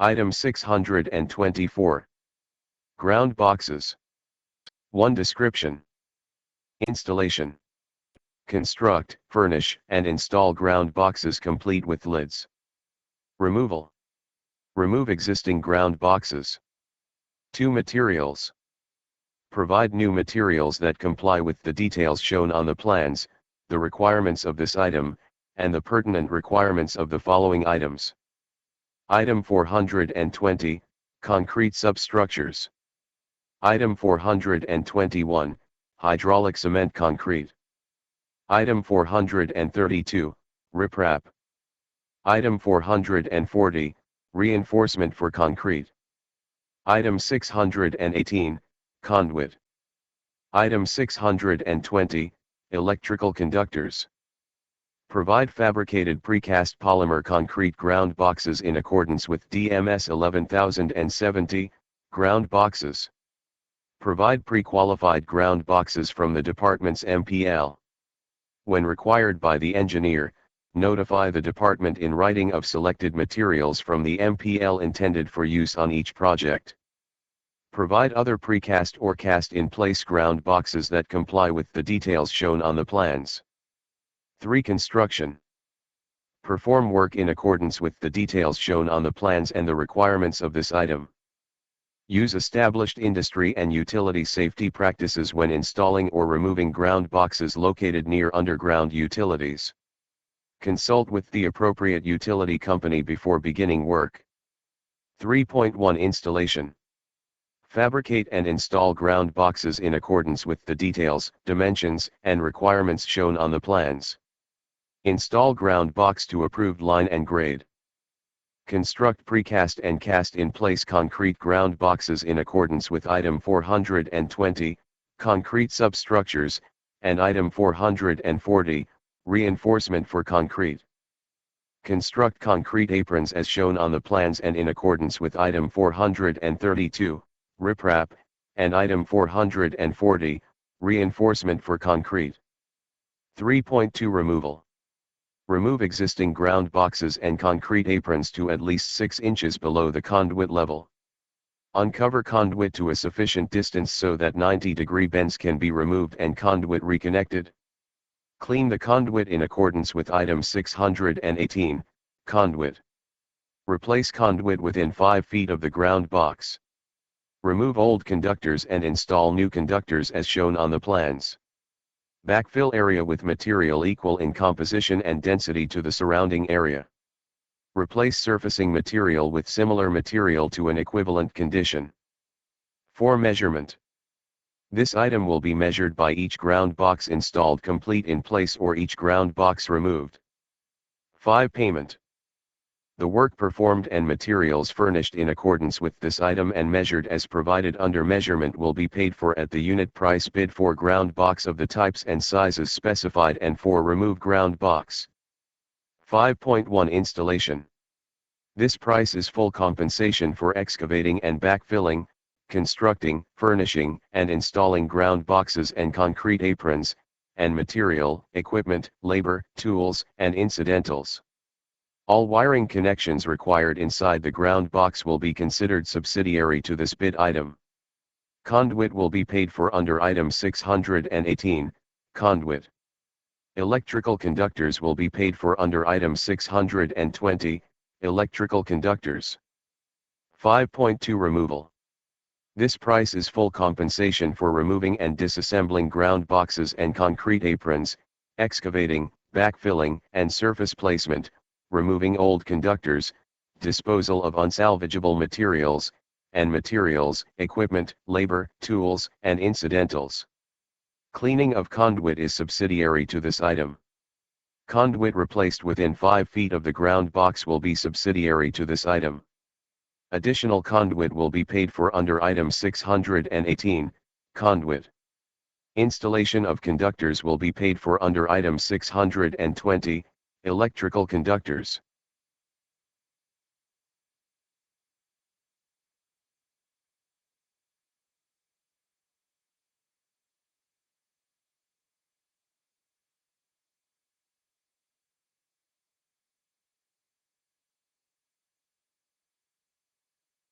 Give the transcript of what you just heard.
Item 624. Ground boxes. 1. Description. Installation. Construct, furnish, and install ground boxes complete with lids. Removal. Remove existing ground boxes. 2. Materials. Provide new materials that comply with the details shown on the plans, the requirements of this item, and the pertinent requirements of the following items. Item 420, Concrete substructures. Item 421, Hydraulic cement concrete. Item 432, Riprap. Item 440, Reinforcement for concrete. Item 618, Conduit. Item 620, Electrical conductors. Provide fabricated precast polymer concrete ground boxes in accordance with DMS 11070, ground boxes. Provide pre-qualified ground boxes from the department's MPL. When required by the engineer, notify the department in writing of selected materials from the MPL intended for use on each project. Provide other precast or cast-in-place ground boxes that comply with the details shown on the plans. 3. Construction. Perform work in accordance with the details shown on the plans and the requirements of this item. Use established industry and utility safety practices when installing or removing ground boxes located near underground utilities. Consult with the appropriate utility company before beginning work. 3.1 Installation. Fabricate and install ground boxes in accordance with the details, dimensions, and requirements shown on the plans. Install ground box to approved line and grade. Construct precast and cast-in-place concrete ground boxes in accordance with Item 420, Concrete substructures, and Item 440, Reinforcement for concrete. Construct concrete aprons as shown on the plans and in accordance with Item 432, Riprap, and Item 440, Reinforcement for concrete. 3.2 Removal. Remove existing ground boxes and concrete aprons to at least 6 inches below the conduit level. Uncover conduit to a sufficient distance so that 90-degree bends can be removed and conduit reconnected. Clean the conduit in accordance with Item 618, Conduit. Replace conduit within 5 feet of the ground box. Remove old conductors and install new conductors as shown on the plans. Backfill area with material equal in composition and density to the surrounding area. Replace surfacing material with similar material to an equivalent condition. 4. Measurement. This item will be measured by each ground box installed complete in place or each ground box removed. 5. Payment. The work performed and materials furnished in accordance with this item and measured as provided under measurement will be paid for at the unit price bid for ground box of the types and sizes specified and for removed ground box. 5.1 Installation. This price is full compensation for excavating and backfilling, constructing, furnishing, and installing ground boxes and concrete aprons, and material, equipment, labor, tools, and incidentals. All wiring connections required inside the ground box will be considered subsidiary to this bid item. Conduit will be paid for under Item 618, Conduit. Electrical conductors will be paid for under Item 620, Electrical conductors. 5.2 Removal. This price is full compensation for removing and disassembling ground boxes and concrete aprons, excavating, backfilling, and surface placement, removing old conductors, disposal of unsalvageable materials, and materials, equipment, labor, tools, and incidentals. Cleaning of conduit is subsidiary to this item. Conduit replaced within 5 feet of the ground box will be subsidiary to this item. Additional conduit will be paid for under Item 618, Conduit. Installation of conductors will be paid for under Item 620, Electrical conductors.